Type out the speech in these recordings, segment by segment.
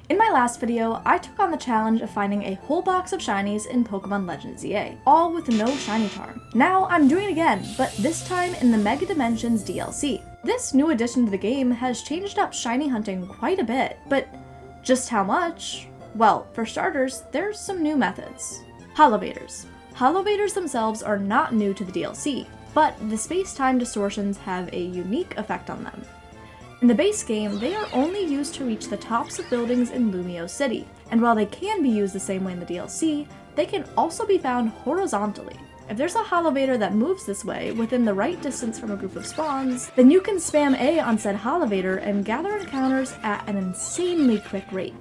In my last video, I took on the challenge of finding a whole box of shinies in Pokemon Legends EA, all with no shiny charm. Now I'm doing it again, but this time in the Mega Dimensions DLC. This new addition to the game has changed up shiny hunting quite a bit, but just how much? Well, for starters, there's some new methods. Holovators. Holovators themselves are not new to the DLC, but the space-time distortions have a unique effect on them. In the base game, they are only used to reach the tops of buildings in Lumio City, and while they can be used the same way in the DLC, they can also be found horizontally. If there's a holovator that moves this way within the right distance from a group of spawns, then you can spam A on said holovator and gather encounters at an insanely quick rate.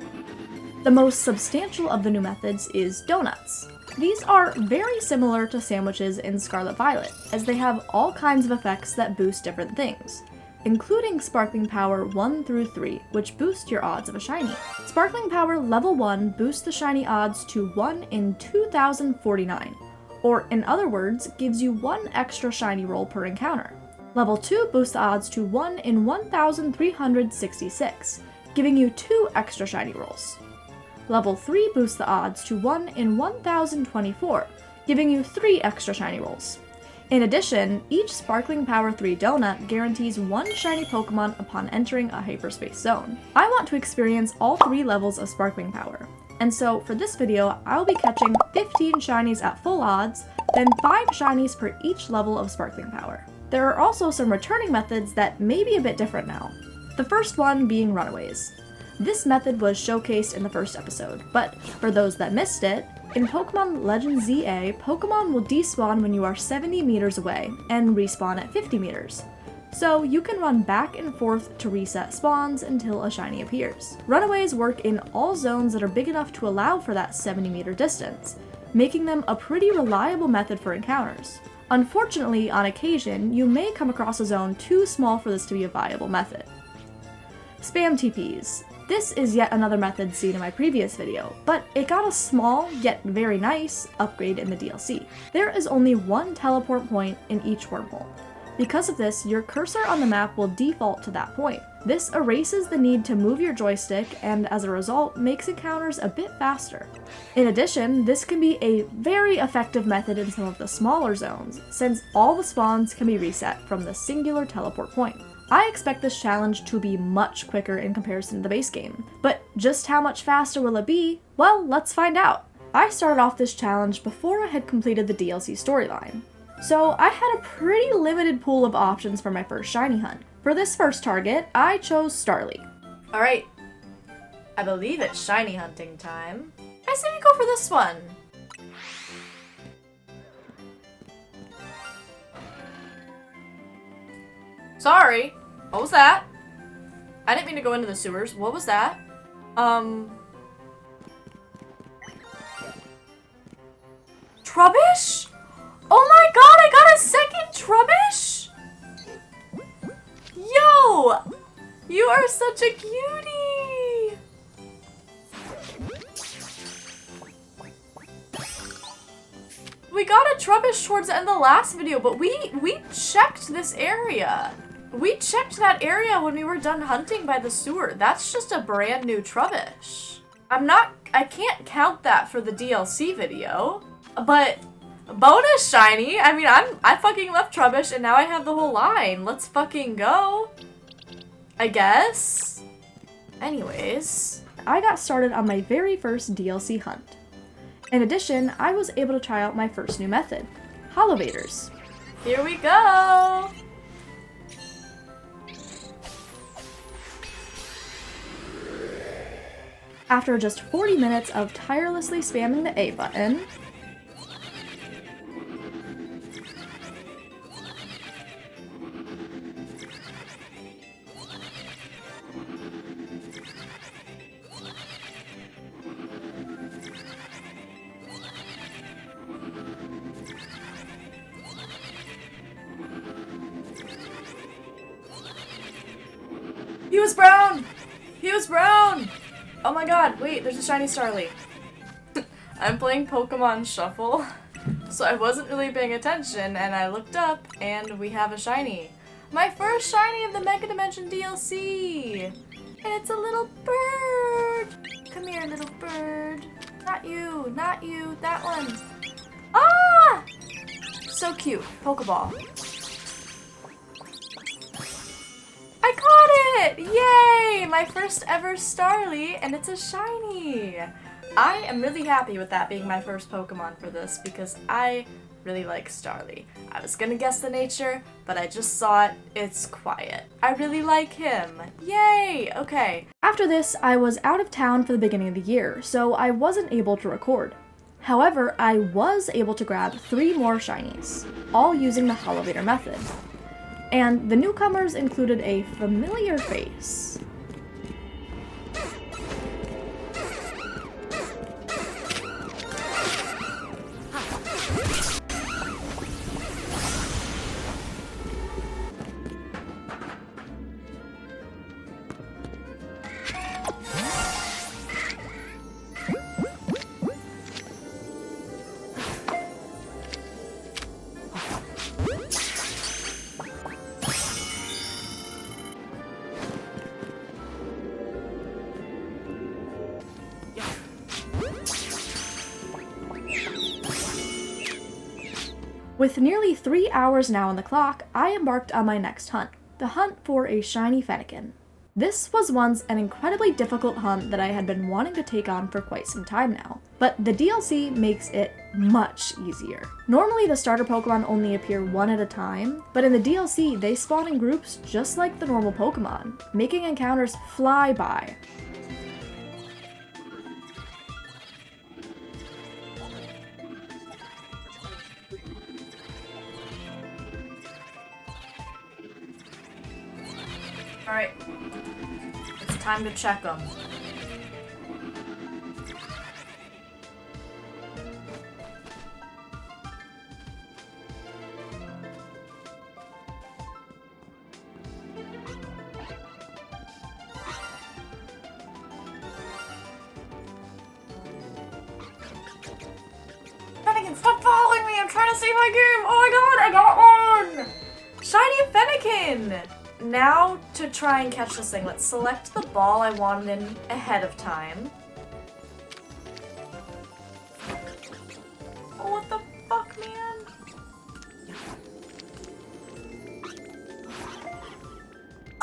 The most substantial of the new methods is donuts. These are very similar to sandwiches in Scarlet Violet, as they have all kinds of effects that boost different things, including Sparkling Power 1 through 3, which boost your odds of a shiny. Sparkling Power level 1 boosts the shiny odds to 1 in 2049, or in other words, gives you 1 extra shiny roll per encounter. Level 2 boosts the odds to 1 in 1366, giving you 2 extra shiny rolls. Level 3 boosts the odds to 1 in 1024, giving you 3 extra shiny rolls. In addition, each Sparkling Power 3 donut guarantees 1 shiny Pokemon upon entering a hyperspace zone. I want to experience all 3 levels of Sparkling Power, and so for this video, I'll be catching 15 shinies at full odds, then 5 shinies per each level of Sparkling Power. There are also some returning methods that may be a bit different now. The first one being Runaways. This method was showcased in the first episode, but for those that missed it, in Pokemon Legends EA, Pokemon will despawn when you are 70 meters away, and respawn at 50 meters. So you can run back and forth to reset spawns until a shiny appears. Runaways work in all zones that are big enough to allow for that 70-meter distance, making them a pretty reliable method for encounters. Unfortunately, on occasion, you may come across a zone too small for this to be a viable method. Spam TPs. This is yet another method seen in my previous video, but it got a small, yet very nice, upgrade in the DLC. There is only 1 teleport point in each wormhole. Because of this, your cursor on the map will default to that point. This erases the need to move your joystick and, as a result, makes encounters a bit faster. In addition, this can be a very effective method in some of the smaller zones, since all the spawns can be reset from the singular teleport point. I expect this challenge to be much quicker in comparison to the base game, but just how much faster will it be? Well, let's find out. I started off this challenge before I had completed the DLC storyline, so I had a pretty limited pool of options for my first shiny hunt. For this first target, I chose Starly. Alright, I believe it's shiny hunting time. I say we go for this one. Sorry, what was that? I didn't mean to go into the sewers. What was that? Trubbish? Oh my god, I got a second Trubbish? Yo! You are such a cutie! We got a Trubbish towards the end of the last video, but we checked this area. We checked that area when we were done hunting by the sewer. That's just a brand new Trubbish. I can't count that for the DLC video, but bonus shiny. I mean, I fucking love Trubbish and now I have the whole line. Let's fucking go, I guess. Anyways, I got started on my very first DLC hunt. In addition, I was able to try out my first new method, Holovators. Here we go! After just 40 minutes of tirelessly spamming the A button, he was brown! He was brown! Oh my god, wait, there's a shiny Starly. I'm playing Pokemon Shuffle, so I wasn't really paying attention, and I looked up, and we have a shiny. My first shiny of the Mega Dimension DLC! And it's a little bird! not you, that one. Ah! So cute. Pokeball. I caught it! Yay! My first ever Starly, and it's a shiny! I am really happy with that being my first Pokemon for this because I really like Starly. I was gonna guess the nature, but I just saw it. It's quiet. I really like him. Yay! Okay. After this, I was out of town for the beginning of the year, so I wasn't able to record. However, I was able to grab 3 more shinies, all using the Holovator method. And the newcomers included a familiar face. With nearly 3 hours now on the clock, I embarked on my next hunt, the hunt for a shiny Fennekin. This was once an incredibly difficult hunt that I had been wanting to take on for quite some time now, but the DLC makes it much easier. Normally the starter Pokemon only appear one at a time, but in the DLC they spawn in groups just like the normal Pokemon, making encounters fly by. Alright, it's time to check them. Fennekin, stop following me! I'm trying to save my game! Oh my god, I got one! Shiny Fennekin! Now, to try and catch this thing, let's select the ball I wanted in ahead of time. Oh, what the fuck, man?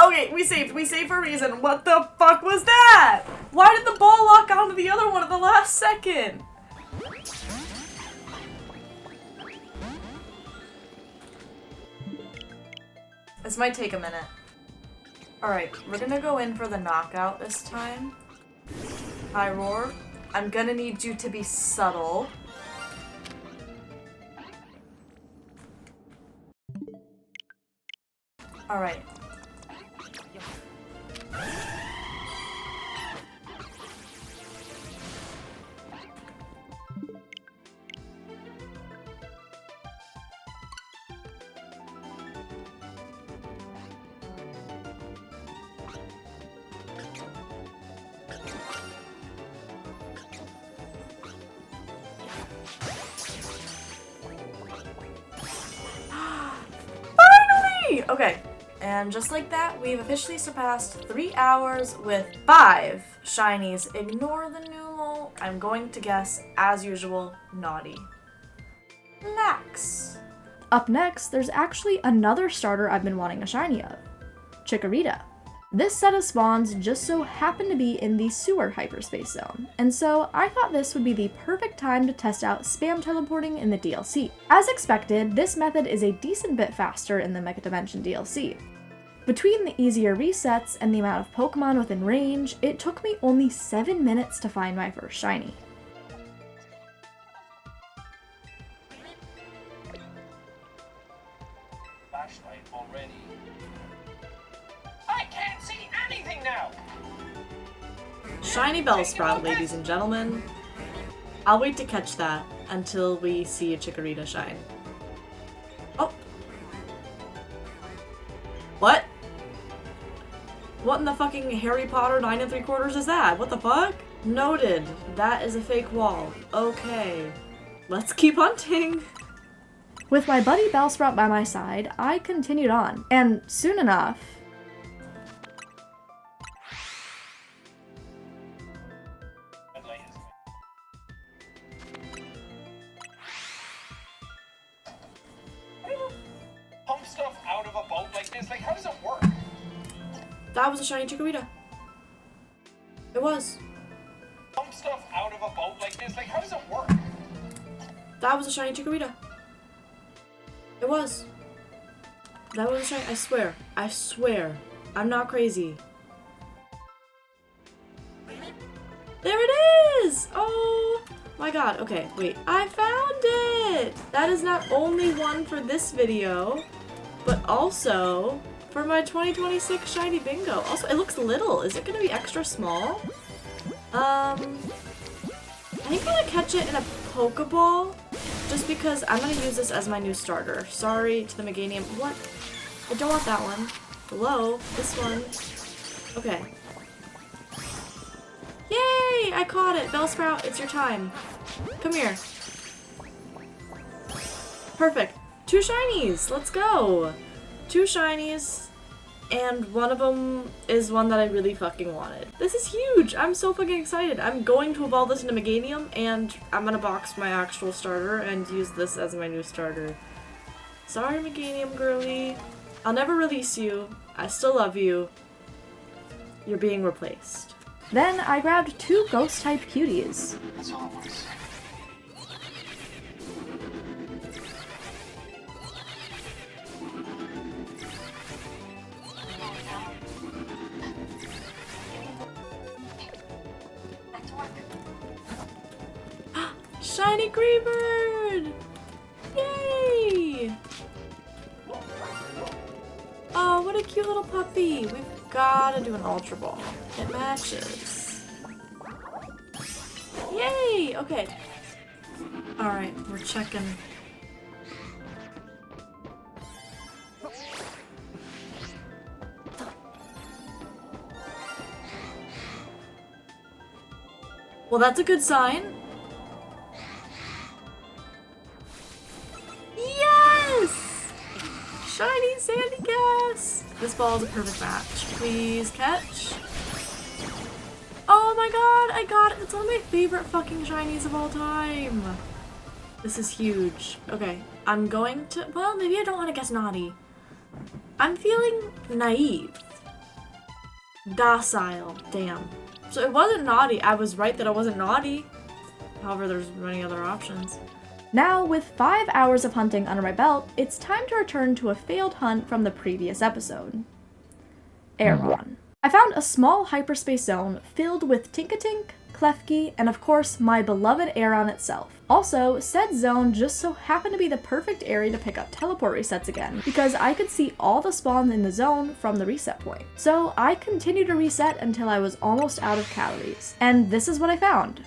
Okay, we saved for a reason. What the fuck was that? Why did the ball lock onto the other one at the last second? This might take a minute. Alright, we're gonna go in for the knockout this time. Hi, Roar. I'm gonna need you to be subtle. Alright. Okay, and just like that, we've officially surpassed 3 hours with 5 shinies. Ignore the numeral. I'm going to guess, as usual, naughty. Max. Up next, there's actually another starter I've been wanting a shiny of. Chikorita. This set of spawns just so happen to be in the sewer hyperspace zone, and so I thought this would be the perfect time to test out spam teleporting in the DLC. As expected, this method is a decent bit faster in the Mega Dimension DLC. Between the easier resets and the amount of Pokemon within range, it took me only 7 minutes to find my first shiny. Flashlight already. I can't see anything now! Shiny Bellsprout, ladies and gentlemen. I'll wait to catch that until we see a Chikorita shine. Oh! What? What in the fucking Harry Potter 9 3/4 is that? What the fuck? Noted. That is a fake wall. Okay. Let's keep hunting! With my buddy Bellsprout by my side, I continued on, and soon enough, this? Like, how does it work? That was a shiny Chikorita. It was. Dump stuff out of a boat like this? Like, how does it work? That was a shiny Chikorita. It was. That was a shiny. I swear. I swear. I'm not crazy. There it is! Oh my god. Okay, wait. I found it! That is not only one for this video, but also for my 2026 shiny bingo. Also, it looks little. Is it gonna be extra small? I think I'm gonna catch it in a Pokeball, just because I'm gonna use this as my new starter. Sorry to the Meganium. What? I don't want that one. Hello? This one. Okay. Yay! I caught it! Bellsprout, it's your time. Come here. Perfect. 2 shinies! Let's go! 2 shinies, and one of them is one that I really fucking wanted. This is huge! I'm so fucking excited. I'm going to evolve this into Meganium, and I'm gonna box my actual starter and use this as my new starter. Sorry, Meganium girly. I'll never release you. I still love you. You're being replaced. Then I grabbed 2 ghost-type cuties. That's all I want to say. Shiny Greybird! Yay! Oh, what a cute little puppy. We've gotta do an Ultra Ball. It matches. Yay! Okay. Alright, we're checking. Well, that's a good sign. Yes! Shiny Sandy Gas! This ball is a perfect match. Please catch. Oh my god, I got it! It's one of my favorite fucking shinies of all time. This is huge. Okay, I'm going to... Well, maybe I don't want to guess naughty. I'm feeling naive. Docile. Damn. So it wasn't naughty. I was right that it wasn't naughty. However, there's many other options. Now, with 5 hours of hunting under my belt, it's time to return to a failed hunt from the previous episode. Aeron. I found a small hyperspace zone filled with Tinkatink, Klefki, and of course my beloved Aeron itself. Also, said zone just so happened to be the perfect area to pick up teleport resets again, because I could see all the spawns in the zone from the reset point. So I continued to reset until I was almost out of calories. And this is what I found.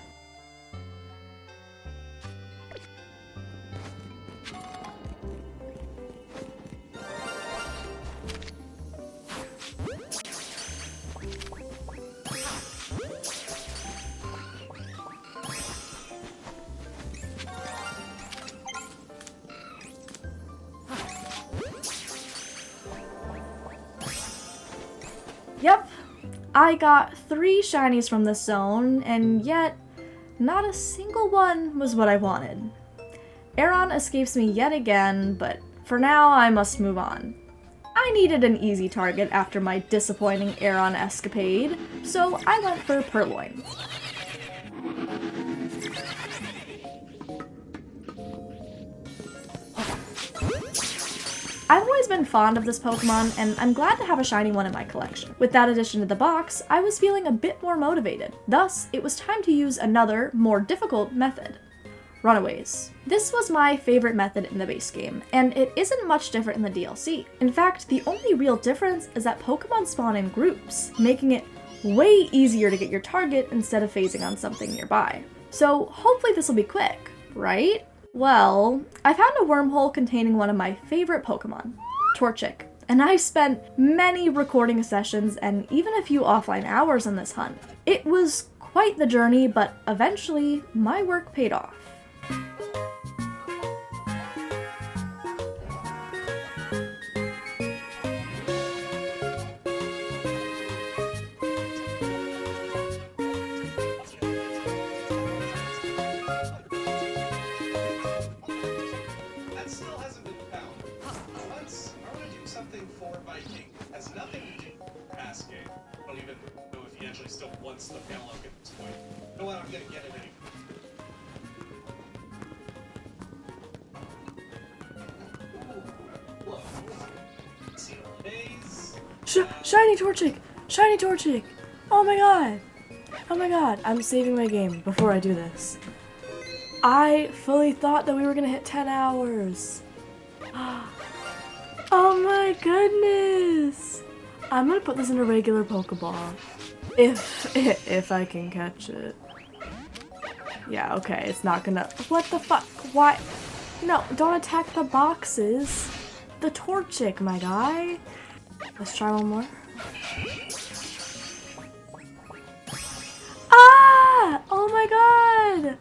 Yep, I got 3 shinies from this zone, and yet not a single one was what I wanted. Aeron escapes me yet again, but for now I must move on. I needed an easy target after my disappointing Aeron escapade, so I went for Purloin. I've always been fond of this Pokemon, and I'm glad to have a shiny one in my collection. With that addition to the box, I was feeling a bit more motivated. Thus, it was time to use another, more difficult method. Runaways. This was my favorite method in the base game, and it isn't much different in the DLC. In fact, the only real difference is that Pokemon spawn in groups, making it way easier to get your target instead of phasing on something nearby. So hopefully this will be quick, right? Well, I found a wormhole containing one of my favorite Pokemon, Torchic, and I spent many recording sessions and even a few offline hours on this hunt. It was quite the journey, but eventually my work paid off. That still hasn't been found. I want to do something for my even know if he actually still wants the Paleoc at this point. You know what? I'm gonna get it anyway. Ooh, hello. Days. Shiny Torchic! Shiny Torchic! Oh my god! Oh my god, I'm saving my game before I do this. I fully thought that we were gonna hit 10 hours. Oh my goodness! I'm gonna put this in a regular Pokeball. If I can catch it. Yeah, okay, it's not gonna— what the fuck? Why? No, don't attack the boxes. The Torchic, my guy. Let's try one more. Ah! Oh my god!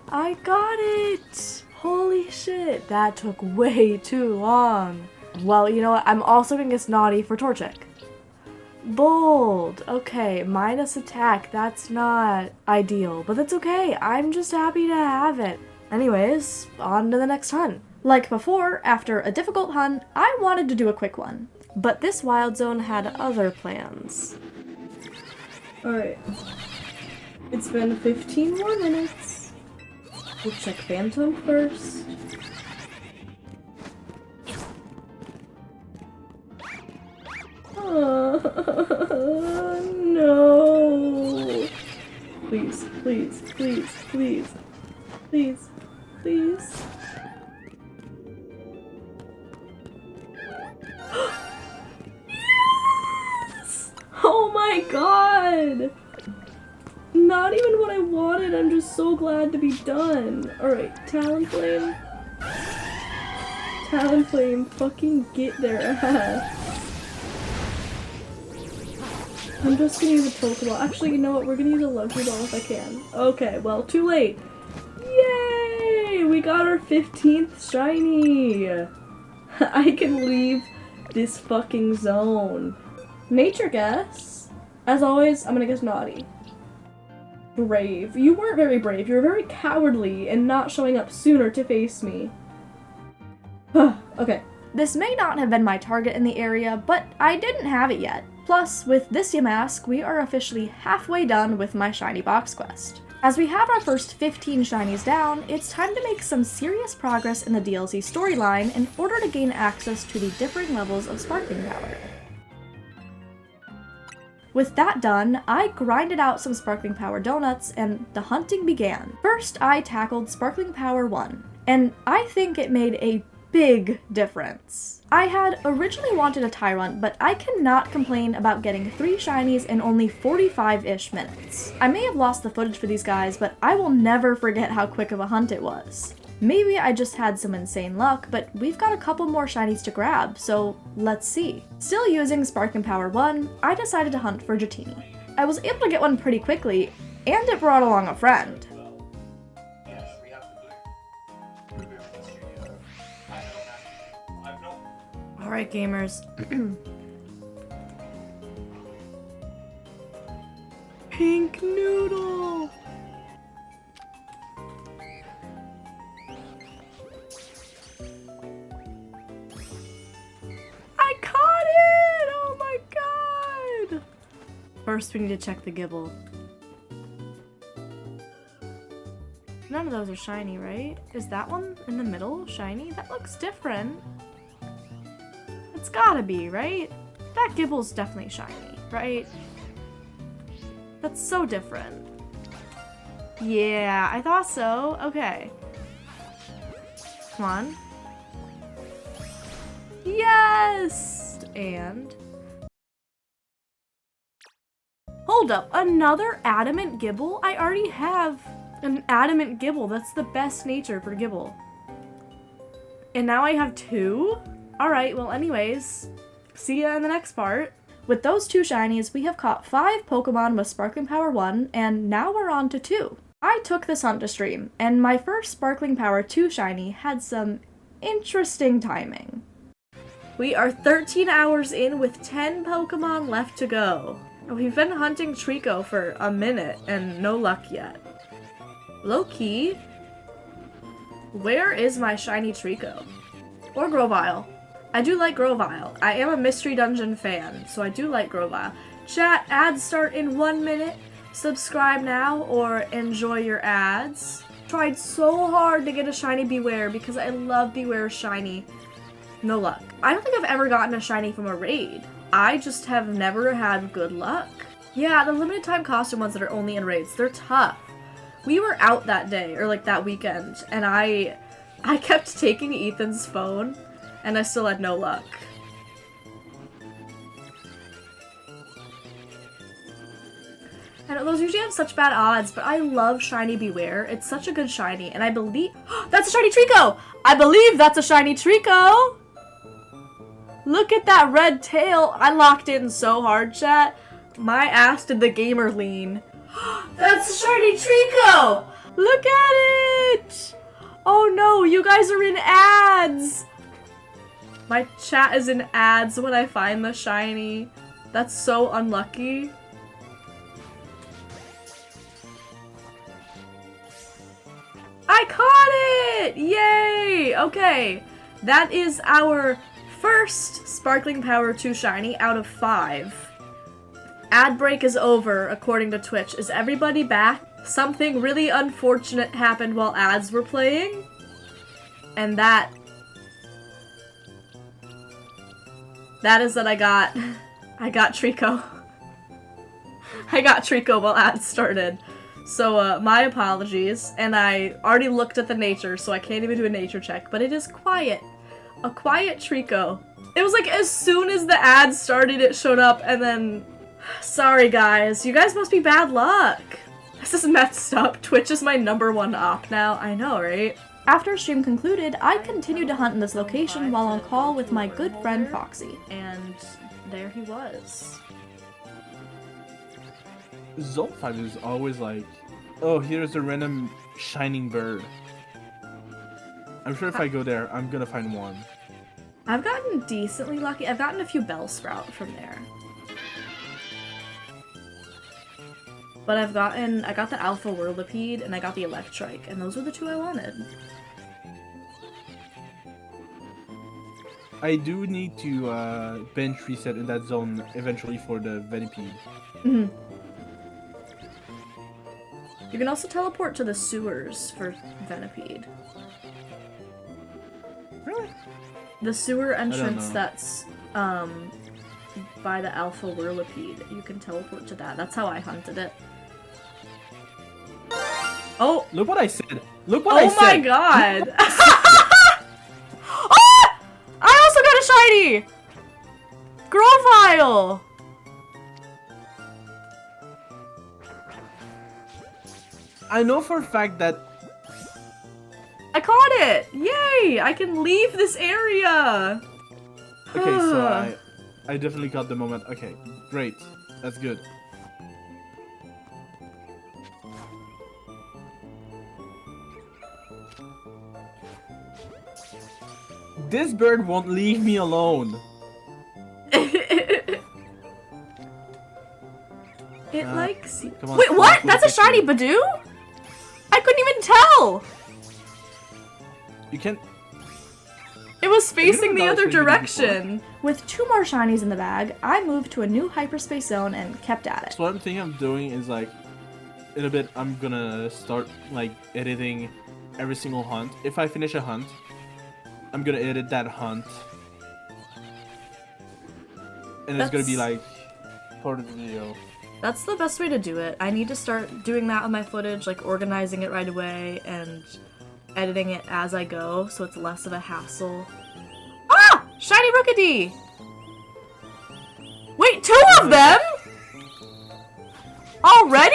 I got it! Holy shit, that took way too long. Well, you know what? I'm also gonna guess naughty for Torchic. Bold. Okay, minus attack. That's not ideal, but that's okay. I'm just happy to have it. Anyways, on to the next hunt. Like before, after a difficult hunt, I wanted to do a quick one. But this wild zone had other plans. Alright. It's been 15 more minutes. We'll check Phantom first. No. Please, please, please, please, please, please. Yes! Oh my god! Not even what I wanted, I'm just so glad to be done. Alright, Talonflame. Talonflame, fucking get their ass. I'm just gonna use a Pokeball. Actually, you know what? We're gonna use a Lucky Ball if I can. Okay, well, too late. Yay! We got our 15th shiny! I can leave this fucking zone. Nature guess. As always, I'm gonna guess naughty. Brave. You weren't very brave. You were very cowardly in not showing up sooner to face me. Okay. This may not have been my target in the area, but I didn't have it yet. Plus, with this Yamask, we are officially halfway done with my shiny box quest. As we have our first 15 shinies down, it's time to make some serious progress in the DLC storyline in order to gain access to the different levels of Sparkling Power. With that done, I grinded out some Sparkling Power donuts and the hunting began. First, I tackled Sparkling Power 1, and I think it made a big difference. I had originally wanted a Tyrant, but I cannot complain about getting 3 shinies in only 45-ish minutes. I may have lost the footage for these guys, but I will never forget how quick of a hunt it was. Maybe I just had some insane luck, but we've got a couple more shinies to grab, so let's see. Still using Sparkling Power 1, I decided to hunt for Dratini. I was able to get one pretty quickly, and it brought along a friend. Alright, gamers. Pink noodle! I caught it! Oh my god! First, we need to check the Gibble. None of those are shiny, right? Is that one in the middle shiny? That looks different. It's gotta be, right? That Gibble's definitely shiny, right? That's so different. Yeah, I thought so. Okay. Come on. Yes! And... hold up, another Adamant Gibble? I already have an Adamant Gibble. That's the best nature for Gibble. And now I have 2? Alright, well anyways, see ya in the next part. With those 2 shinies, we have caught 5 Pokemon with Sparkling Power 1, and now we're on to 2. I took this hunt to stream, and my first Sparkling Power 2 shiny had some interesting timing. We are 13 hours in with 10 Pokemon left to go. We've been hunting Trico for a minute, and no luck yet. Low-key, where is my shiny Trico? Or Grovyle. I do like Grovyle. I am a Mystery Dungeon fan, so I do like Grovyle. Chat, ads start in 1 minute. Subscribe now or enjoy your ads. Tried so hard to get a shiny Beware because I love Beware shiny. No luck. I don't think I've ever gotten a shiny from a raid. I just have never had good luck. Yeah, the limited time costume ones that are only in raids, they're tough. We were out that day, or like that weekend, and I kept taking Ethan's phone, and I still had no luck. And those usually have such bad odds, but I love Shiny Beware. It's such a good shiny, and I believe- That's a shiny Trico! I believe that's a shiny Trico! Look at that red tail! I locked in so hard, chat. My ass did the gamer lean. That's a shiny Trico! Look at it! Oh no, you guys are in ads! My chat is in ads when I find the shiny. That's so unlucky. I caught it! Yay! Okay, that is our first Sparkling Power 2 shiny out of 5. Ad break is over, according to Twitch. Is everybody back? Something really unfortunate happened while ads were playing. And that is that I got Trico. I got Trico while ads started. So, my apologies. And I already looked at the nature, so I can't even do a nature check. But it is quiet. A quiet Trico. It was like as soon as the ad started, it showed up, and then... Sorry, guys. You guys must be bad luck. This is messed up. Twitch is my #1 op now. I know, right? After stream concluded, I continued to hunt in this location while on call with my good friend FOXXY. And there he was. Zone 5 is always like, oh, here's a random shining bird. I'm sure if I go there, I'm gonna find one. I've gotten decently lucky. I've gotten a few Bellsprout from there. But I got the Alpha Whirlipede and I got the Electrike, and those were the 2 I wanted. I do need to bench reset in that zone eventually for the Venipede. Mm-hmm. You can also teleport to the sewers for Venipede. Really? The sewer entrance that's by the Alpha Whirlipede. You can teleport to that. That's how I hunted it. Oh! Look what I said! Look what I said! Oh my god! Ah! I also got a shiny! Grovile! I know for a fact that... I caught it! Yay! I can leave this area! Okay, so I definitely got the moment. Okay, great. That's good. This bird won't leave me alone. It likes you. Come on, Wait, what? come on, That's a picture. shiny Badoo? I couldn't even tell! You can't... It was facing never the got a other shiny before? direction. With 2 more shinies in the bag, I moved to a new hyperspace zone and kept at it. So what I'm thinking of doing is like, in a bit, I'm gonna start like editing every single hunt. If I finish a hunt, I'm gonna edit that hunt. And it's gonna be like part of the video. That's the best way to do it. I need to start doing that with my footage, like organizing it right away and editing it as I go, so it's less of a hassle. Ah! Shiny Rookidee! Wait, 2 of them?! Already?!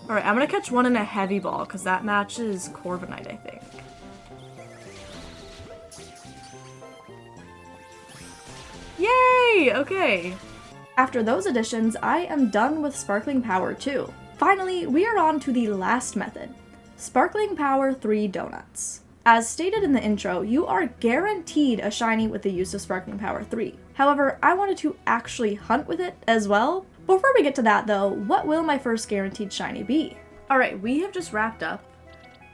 Alright, I'm gonna catch one in a heavy ball, because that matches Corviknight, I think. Yay! Okay. After those additions, I am done with Sparkling Power 2. Finally, we are on to the last method, Sparkling Power 3 Donuts. As stated in the intro, you are guaranteed a shiny with the use of Sparkling Power 3. However, I wanted to actually hunt with it as well. Before we get to that though, what will my first guaranteed shiny be? Alright, we have just wrapped up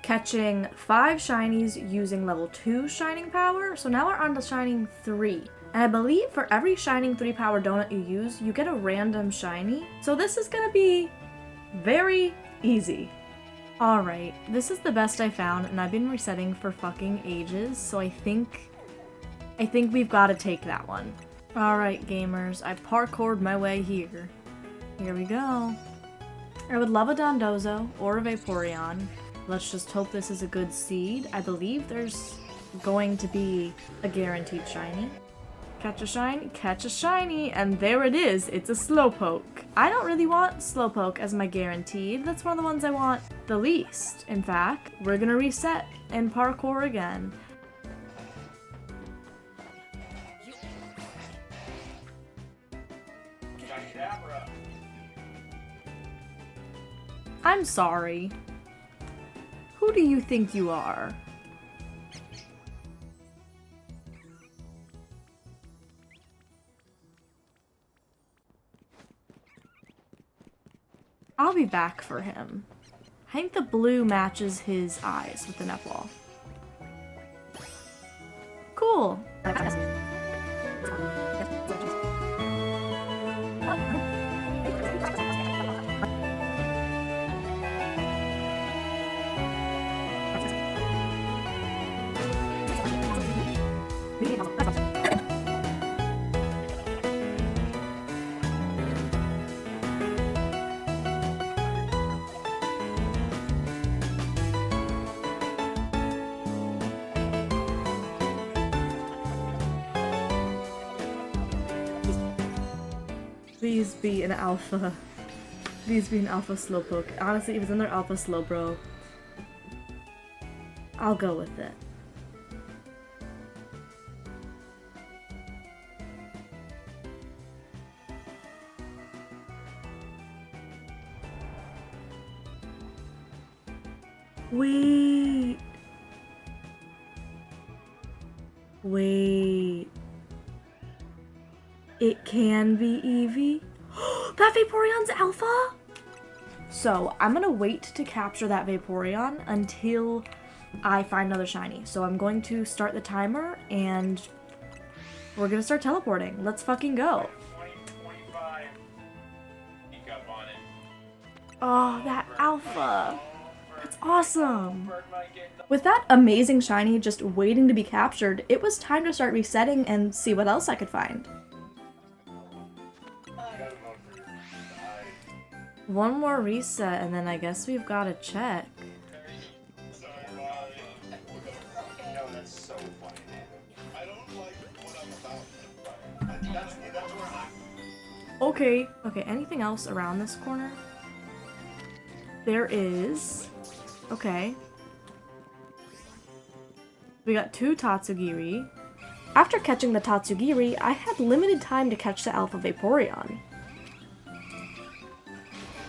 catching 5 shinies using level 2 Shining Power, so now we're on to Shining 3. And I believe for every Shining 3 Power Donut you use, you get a random shiny. So this is gonna be very easy. Alright, this is the best I found, and I've been resetting for fucking ages, so I think we've gotta take that one. Alright, gamers, I parkoured my way here. Here we go. I would love a Dondozo or a Vaporeon. Let's just hope this is a good seed. I believe there's going to be a guaranteed shiny. Catch a shiny, and there it is. It's a Slowpoke. I don't really want Slowpoke as my guaranteed. That's one of the ones I want the least. In fact, we're gonna reset and parkour again. I'm sorry. Who do you think you are? I'll be back for him. I think the blue matches his eyes with the Nepal. Cool. Please be an alpha. Please be an alpha Slowpoke. Honestly, if it's another alpha Slowbro, I'll go with it. Wait. Wait. It can be Eevee? That Vaporeon's alpha? So, I'm gonna wait to capture that Vaporeon until I find another shiny. So I'm going to start the timer, and we're gonna start teleporting. Let's fucking go. 2025. Peek up on it. Oh, that alpha. That's awesome. With that amazing shiny just waiting to be captured, it was time to start resetting and see what else I could find. One more reset, and then I guess we've got to check. So, no, that's so funny. I don't like what I'm about. That's where I'm... Okay, anything else around this corner? There is... Okay. We got 2 Tatsugiri. After catching the Tatsugiri, I had limited time to catch the Alpha Vaporeon.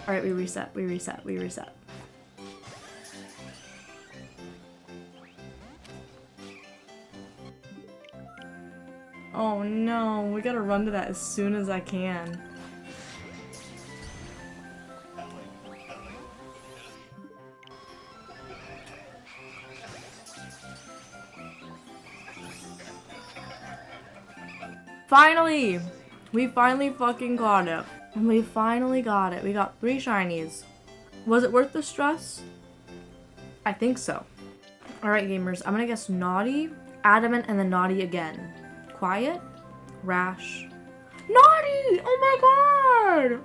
Alright, we reset. Oh no, we gotta run to that as soon as I can. Finally! We finally fucking got it. We finally got it. We got 3 shinies. Was it worth the stress? I think so. Alright gamers, I'm gonna guess Naughty, Adamant, and then Naughty again. Quiet, Rash, Naughty! Oh my god!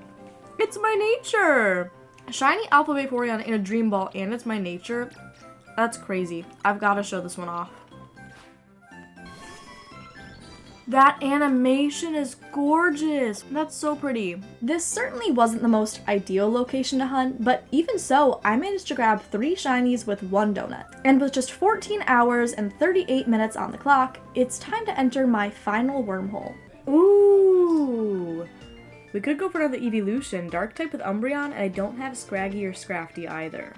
It's my nature! Shiny Alpha Vaporeon in a Dream Ball, and it's my nature? That's crazy. I've gotta show this one off. That animation is gorgeous. That's so pretty. This certainly wasn't the most ideal location to hunt, but even so, I managed to grab 3 shinies with 1 donut. And with just 14 hours and 38 minutes on the clock, it's time to enter my final wormhole. Ooh! We could go for another evolution, Dark type with Umbreon, and I don't have Scraggy or Scrafty either.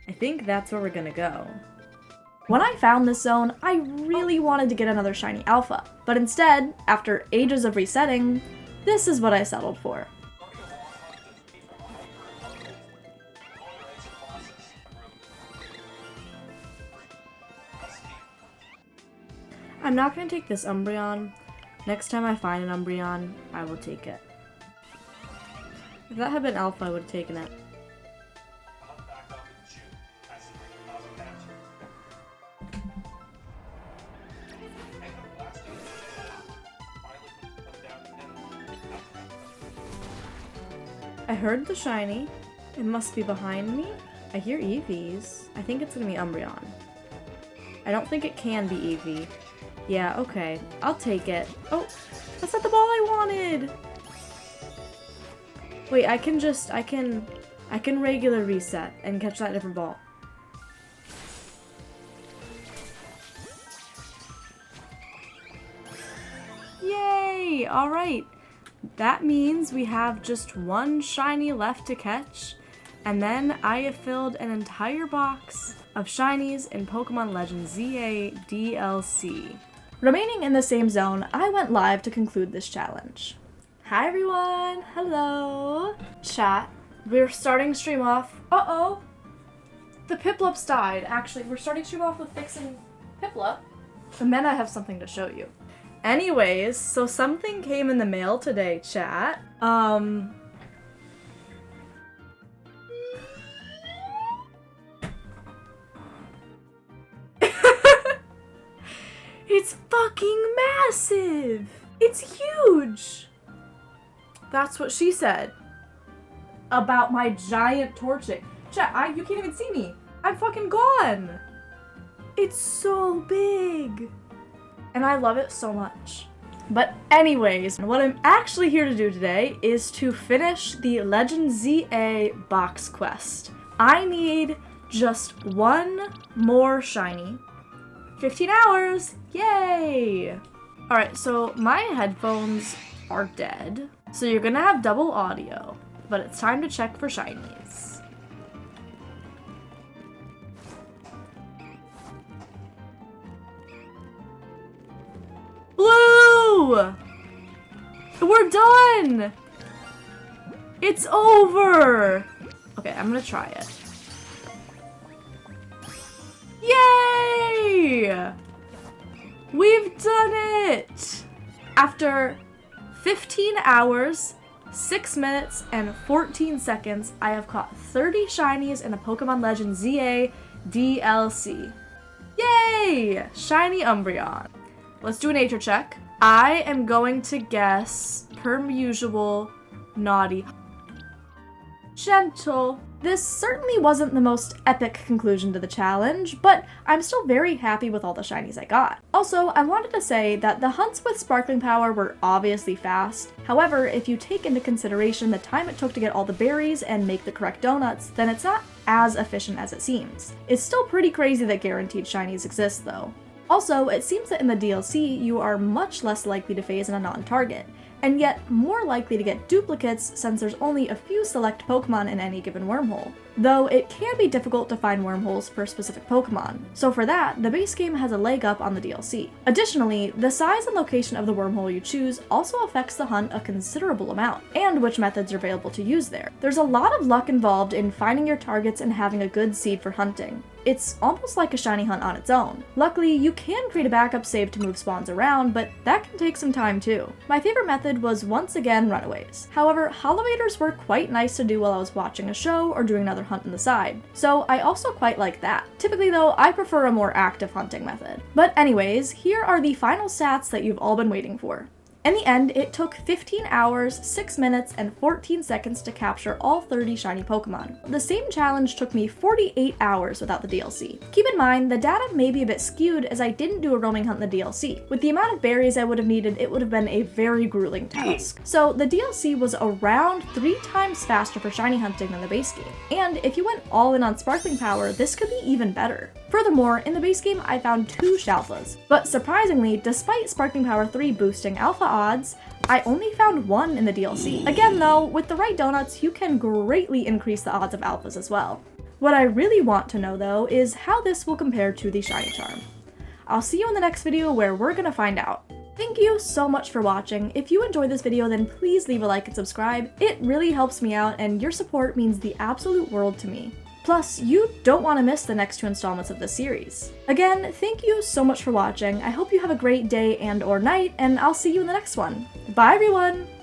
I think that's where we're gonna go. When I found this zone, I really wanted to get another shiny alpha, but instead, after ages of resetting, this is what I settled for. I'm not gonna take this Umbreon. Next time I find an Umbreon, I will take it. If that had been Alpha, I would have taken it. Hunt back up in June. I see cause of cancer. And the last thing finally put down and I heard the shiny. It must be behind me. I hear Eevees. I think it's gonna be Umbreon. I don't think it can be Eevee. Yeah, okay. I'll take it. Oh, that's not the ball I wanted! Wait, I can regular reset and catch that different ball. Yay! Alright. That means we have just one shiny left to catch, and then I have filled an entire box of shinies in Pokemon Legends ZA DLC. Remaining in the same zone, I went live to conclude this challenge. Hi everyone! Hello! Chat, we're starting stream off. Uh-oh! The Piplups died. Actually, we're starting stream off with fixing Piplup. And then I have something to show you. Anyways, so something came in the mail today, chat. It's fucking massive! It's huge! That's what she said. About my giant torching. Chat, you can't even see me. I'm fucking gone! It's so big! And I love it so much. But anyways, what I'm actually here to do today is to finish the Legend ZA box quest. I need just one more shiny. 15 hours! Yay! Alright, so my headphones are dead. So you're gonna have double audio. But it's time to check for shinies. Blue! We're done! It's over! Okay, I'm gonna try it. Yay! We've done it! After 15 hours, 6 minutes, and 14 seconds, I have caught 30 shinies in a Pokemon Legends ZA DLC. Yay! Shiny Umbreon. Let's do a nature check. I am going to guess, per usual, naughty. Gentle. This certainly wasn't the most epic conclusion to the challenge, but I'm still very happy with all the shinies I got. Also, I wanted to say that the hunts with Sparkling Power were obviously fast. However, if you take into consideration the time it took to get all the berries and make the correct donuts, then it's not as efficient as it seems. It's still pretty crazy that guaranteed shinies exist though. Also, it seems that in the DLC, you are much less likely to phase in a non-target, and yet more likely to get duplicates since there's only a few select Pokemon in any given wormhole. Though it can be difficult to find wormholes for specific Pokemon, so for that, the base game has a leg up on the DLC. Additionally, the size and location of the wormhole you choose also affects the hunt a considerable amount, and which methods are available to use there. There's a lot of luck involved in finding your targets and having a good seed for hunting. It's almost like a shiny hunt on its own. Luckily, you can create a backup save to move spawns around, but that can take some time too. My favorite method was once again runaways. However, holovators were quite nice to do while I was watching a show or doing another hunt on the side, so I also quite like that. Typically though, I prefer a more active hunting method. But anyways, here are the final stats that you've all been waiting for. In the end, it took 15 hours, 6 minutes, and 14 seconds to capture all 30 shiny Pokemon. The same challenge took me 48 hours without the DLC. Keep in mind, the data may be a bit skewed as I didn't do a roaming hunt in the DLC. With the amount of berries I would have needed, it would have been a very grueling task. So the DLC was around 3 times faster for shiny hunting than the base game. And if you went all in on Sparkling Power, this could be even better. Furthermore, in the base game, I found 2 Shalfas. But surprisingly, despite Sparkling Power 3 boosting alpha odds, I only found 1 in the DLC. Again though, with the right donuts, you can greatly increase the odds of alphas as well. What I really want to know though is how this will compare to the shiny charm. I'll see you in the next video where we're gonna find out. Thank you so much for watching. If you enjoyed this video, then please leave a like and subscribe. It really helps me out and your support means the absolute world to me. Plus, you don't want to miss the next 2 installments of this series. Again, thank you so much for watching. I hope you have a great day and or night, and I'll see you in the next one. Bye everyone!